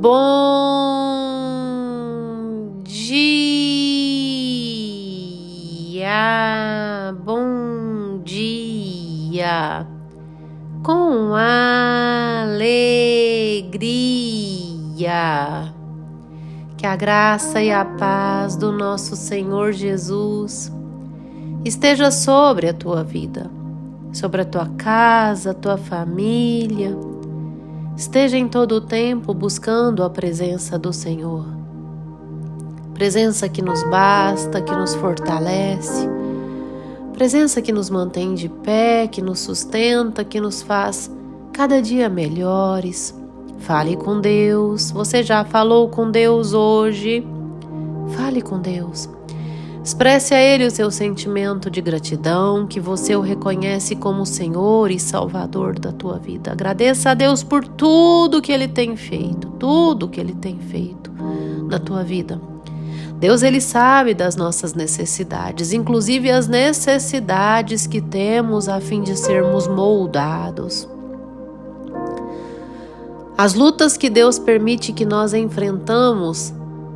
Bom dia, bom dia, com alegria. Que a graça e a paz do nosso Senhor Jesus esteja sobre a tua vida, sobre a tua casa, a tua família. Esteja em todo o tempo buscando a presença do Senhor. Presença que nos basta, que nos fortalece. Presença que nos mantém de pé, que nos sustenta, que nos faz cada dia melhores. Fale com Deus. Você já falou com Deus hoje? Fale com Deus. Expresse a Ele o seu sentimento de gratidão, que você o reconhece como Senhor e Salvador da tua vida. Agradeça a Deus por tudo que Ele tem feito, tudo que Ele tem feito na tua vida. Deus, Ele sabe das nossas necessidades, inclusive as necessidades que temos a fim de sermos moldados. As lutas que Deus permite que nós enfrentamos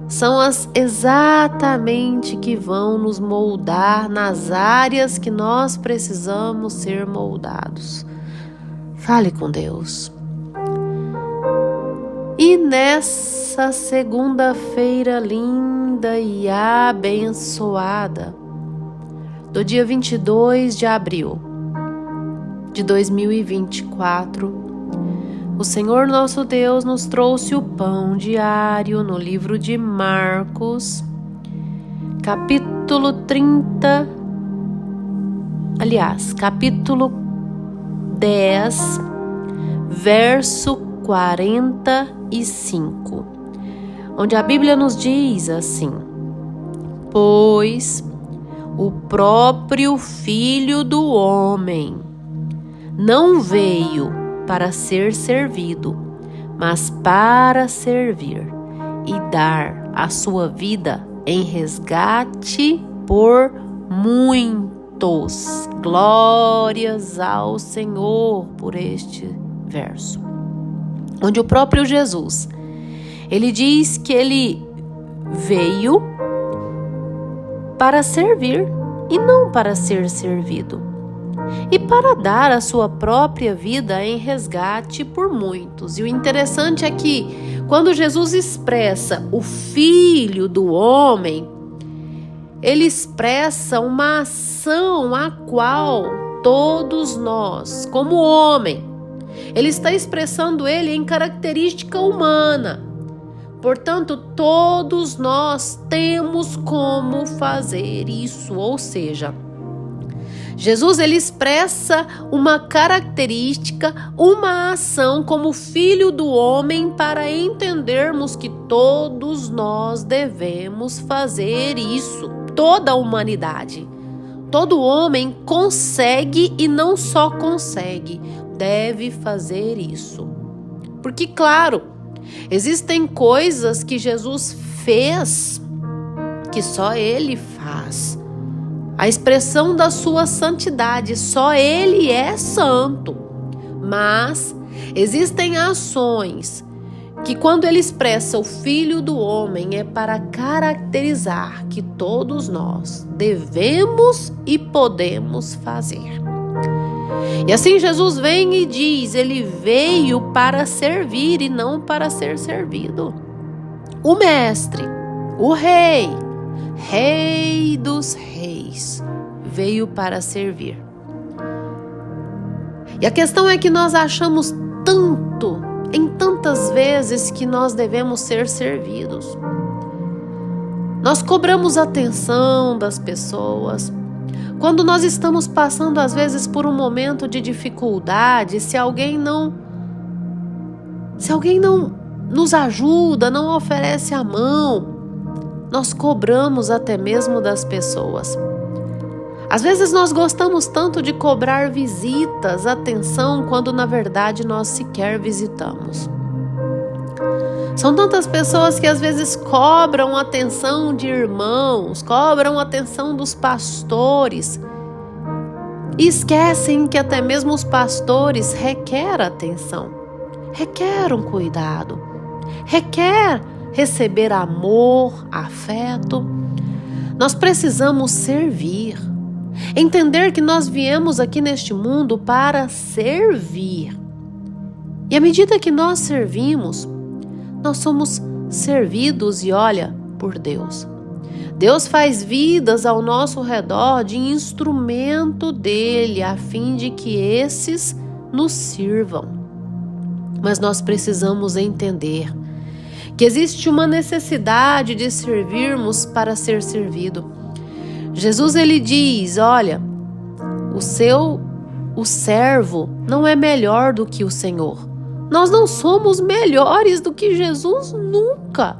são as exatamente que vão nos moldar nas áreas que nós precisamos ser moldados. Fale com Deus. E nessa segunda-feira linda e abençoada, do dia 22 de abril de 2024, o Senhor nosso Deus nos trouxe o pão diário no livro de Marcos, capítulo 10, verso 45, onde a Bíblia nos diz assim: pois o próprio Filho do Homem não veio para ser servido, mas para servir e dar a sua vida em resgate por muitos. Glórias ao Senhor por este verso, onde o próprio Jesus, ele diz que ele veio para servir e não para ser servido, e para dar a sua própria vida em resgate por muitos. E o interessante é que quando Jesus expressa o Filho do Homem, ele expressa uma ação a qual todos nós, como homem, ele está expressando ele em característica humana. Portanto, todos nós temos como fazer isso, ou seja, Jesus, ele expressa uma característica, uma ação como Filho do Homem para entendermos que todos nós devemos fazer isso. Toda a humanidade, todo homem consegue e não só consegue, deve fazer isso. Porque, claro, existem coisas que Jesus fez que só Ele faz. A expressão da sua santidade, só Ele é santo. Mas existem ações que, quando Ele expressa o Filho do Homem, é para caracterizar que todos nós devemos e podemos fazer. E assim Jesus vem e diz, Ele veio para servir e não para ser servido. O Mestre, o Rei, Rei dos Reis, veio para servir. E a questão é que nós achamos tanto, em tantas vezes, que nós devemos ser servidos. Nós cobramos atenção das pessoas. Quando nós estamos passando, às vezes, por um momento de dificuldade, se alguém não nos ajuda, não oferece a mão, nós cobramos até mesmo das pessoas. Às vezes nós gostamos tanto de cobrar visitas, atenção, quando na verdade nós sequer visitamos. São tantas pessoas que às vezes cobram atenção de irmãos, cobram atenção dos pastores e esquecem que até mesmo os pastores requerem atenção, requerem cuidado. requer receber amor, afeto. Nós precisamos servir. Entender que nós viemos aqui neste mundo para servir. E à medida que nós servimos, nós somos servidos por Deus. Deus faz vidas ao nosso redor de instrumento dele, a fim de que esses nos sirvam. Mas nós precisamos entender que existe uma necessidade de servirmos para ser servido. Jesus, ele diz, o servo não é melhor do que o Senhor. Nós não somos melhores do que Jesus nunca.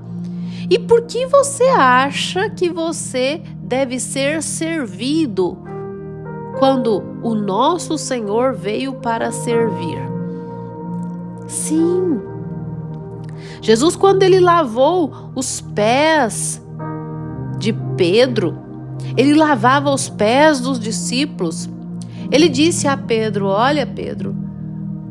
E por que você acha que você deve ser servido quando o nosso Senhor veio para servir? Sim. Jesus, quando ele lavou os pés de Pedro, ele lavava os pés dos discípulos. Ele disse a Pedro, olha Pedro,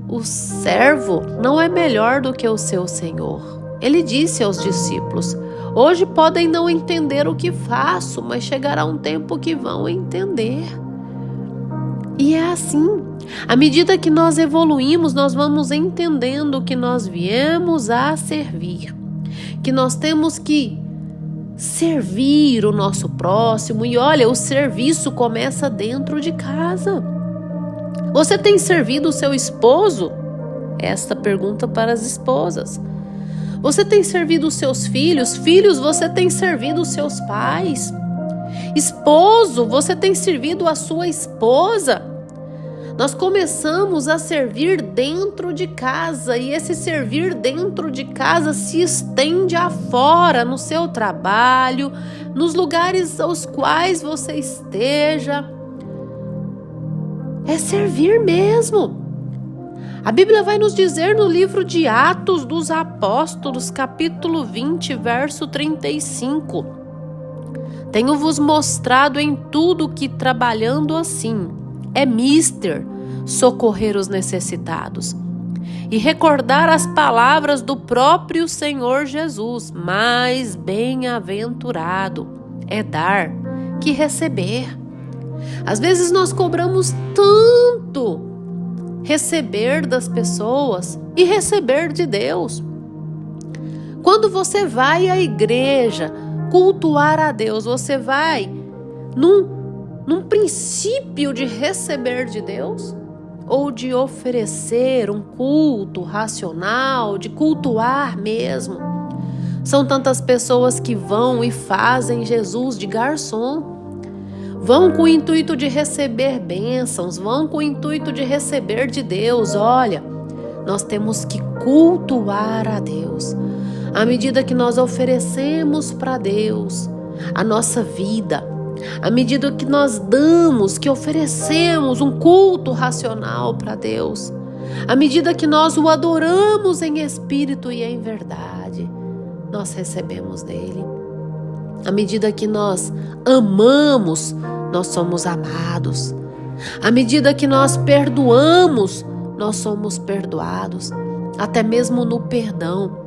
o servo não é melhor do que o seu Senhor. Ele disse aos discípulos, hoje podem não entender o que faço, mas chegará um tempo que vão entender. E é assim, à medida que nós evoluímos, nós vamos entendendo que nós viemos a servir, que nós temos que servir o nosso próximo. E o serviço começa dentro de casa. Você tem servido o seu esposo? Esta pergunta para as esposas. Você tem servido os seus filhos? Filhos, você tem servido os seus pais? Esposo, você tem servido a sua esposa? Nós começamos a servir dentro de casa, e esse servir dentro de casa se estende afora, no seu trabalho, nos lugares aos quais você esteja. É servir mesmo. A Bíblia vai nos dizer no livro de Atos dos Apóstolos, capítulo 20, verso 35. Tenho-vos mostrado em tudo que, trabalhando assim, é mister socorrer os necessitados e recordar as palavras do próprio Senhor Jesus, mais bem-aventurado é dar que receber. Às vezes nós cobramos tanto receber das pessoas e receber de Deus. Quando você vai à igreja cultuar a Deus, você vai num princípio de receber de Deus ou de oferecer um culto racional, de cultuar mesmo? São tantas pessoas que vão e fazem Jesus de garçom. Vão com o intuito de receber bênçãos, vão com o intuito de receber de Deus. Nós temos que cultuar a Deus. À medida que nós oferecemos para Deus a nossa vida, à medida que nós damos, que oferecemos um culto racional para Deus, à medida que nós o adoramos em espírito e em verdade, nós recebemos dele. À medida que nós amamos, nós somos amados. À medida que nós perdoamos, nós somos perdoados. Até mesmo no perdão,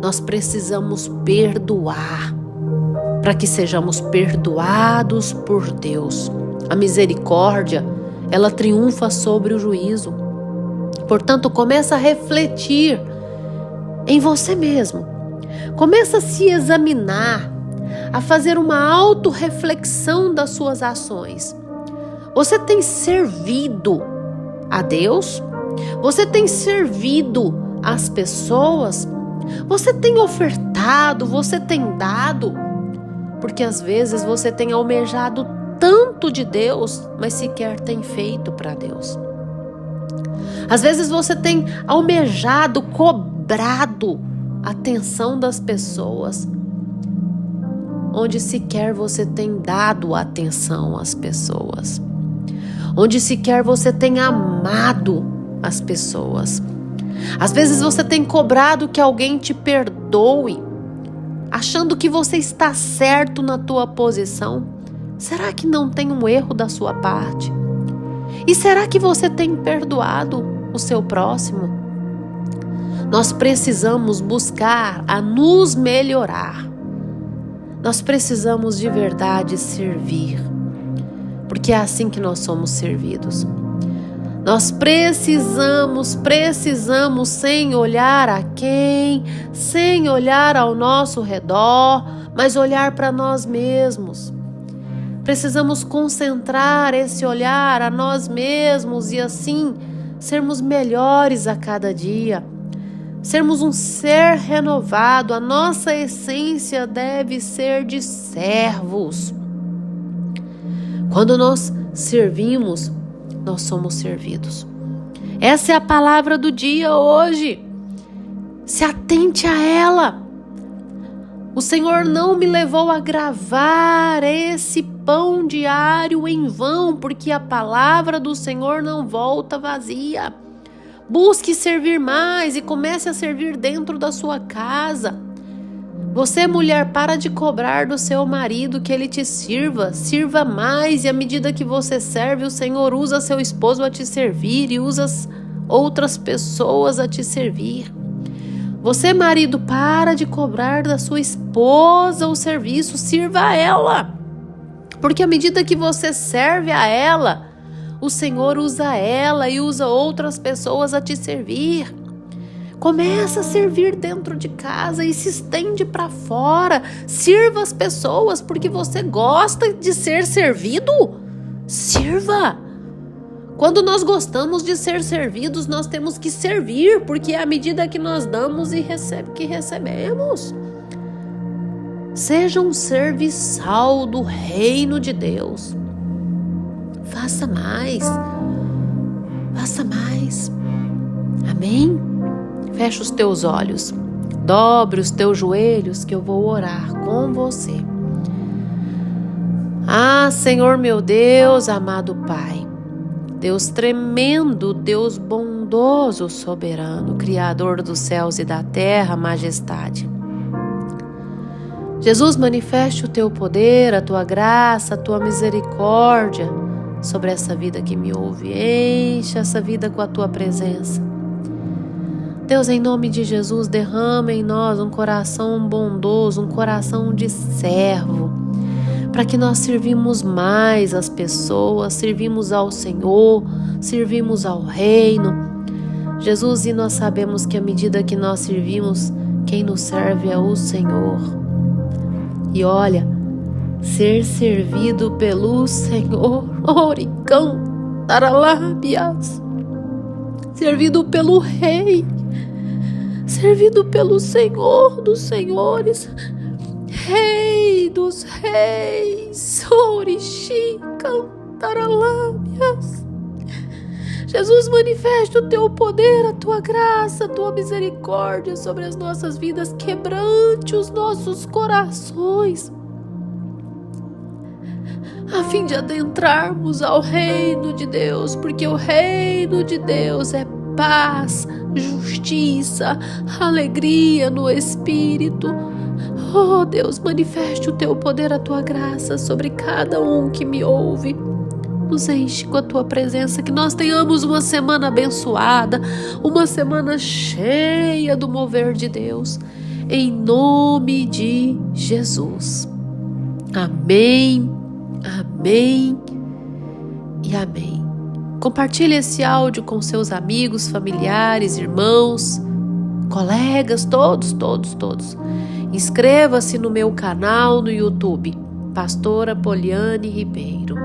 nós precisamos perdoar para que sejamos perdoados por Deus. A misericórdia, ela triunfa sobre o juízo. Portanto, começa a refletir em você mesmo. Começa a se examinar, a fazer uma autorreflexão das suas ações. Você tem servido a Deus? Você tem servido as pessoas? Você tem ofertado? Você tem dado? Porque às vezes você tem almejado tanto de Deus, mas sequer tem feito para Deus. Às vezes você tem almejado, cobrado a atenção das pessoas, onde sequer você tem dado atenção às pessoas, onde sequer você tem amado as pessoas. Às vezes você tem cobrado que alguém te perdoe, achando que você está certo na tua posição. Será que não tem um erro da sua parte? E será que você tem perdoado o seu próximo? Nós precisamos buscar a nos melhorar. Nós precisamos de verdade servir, porque é assim que nós somos servidos. Nós precisamos sem olhar a quem, sem olhar ao nosso redor, mas olhar para nós mesmos. Precisamos concentrar esse olhar a nós mesmos e assim sermos melhores a cada dia. Sermos um ser renovado, a nossa essência deve ser de servos. Quando nós servimos, nós somos servidos. Essa é a palavra do dia hoje. Se atente a ela. O Senhor não me levou a gravar esse pão diário em vão, porque a palavra do Senhor não volta vazia. Busque servir mais e comece a servir dentro da sua casa. Você, mulher, para de cobrar do seu marido que ele te sirva. Sirva mais, e à medida que você serve, o Senhor usa seu esposo a te servir e usa outras pessoas a te servir. Você, marido, para de cobrar da sua esposa o serviço. Sirva a ela. Porque à medida que você serve a ela, o Senhor usa ela e usa outras pessoas a te servir. Começa a servir dentro de casa e se estende para fora. Sirva as pessoas porque você gosta de ser servido. Sirva. Quando nós gostamos de ser servidos, nós temos que servir, porque é à medida que nós damos e recebemos. Seja um serviçal do reino de Deus. Faça mais. Faça mais. Amém? Feche os teus olhos. Dobre os teus joelhos que eu vou orar com você. Ah, Senhor meu Deus, amado Pai. Deus tremendo, Deus bondoso, soberano, Criador dos céus e da terra, majestade. Jesus, manifeste o teu poder, a tua graça, a tua misericórdia sobre essa vida que me ouve. Enche essa vida com a tua presença. Deus, em nome de Jesus, derrama em nós um coração bondoso, um coração de servo, para que nós servimos mais as pessoas, servimos ao Senhor, servimos ao reino. Jesus, e nós sabemos que à medida que nós servimos, quem nos serve é o Senhor. E olha, ser servido pelo Senhor, oricão, taralábias, servido pelo Rei, servido pelo Senhor dos Senhores, Rei dos Reis, orixi, cantaralâmias. Jesus, manifeste o teu poder, a tua graça, a tua misericórdia sobre as nossas vidas, quebrante os nossos corações, a fim de adentrarmos ao reino de Deus, porque o reino de Deus é paz, justiça, alegria no Espírito. Oh Deus, manifeste o teu poder, a tua graça sobre cada um que me ouve. Nos enche com a tua presença, que nós tenhamos uma semana abençoada, uma semana cheia do mover de Deus, em nome de Jesus. Amém, amém e amém. Compartilhe esse áudio com seus amigos, familiares, irmãos, colegas, todos. Inscreva-se no meu canal no YouTube, Pastora Poliane Ribeiro.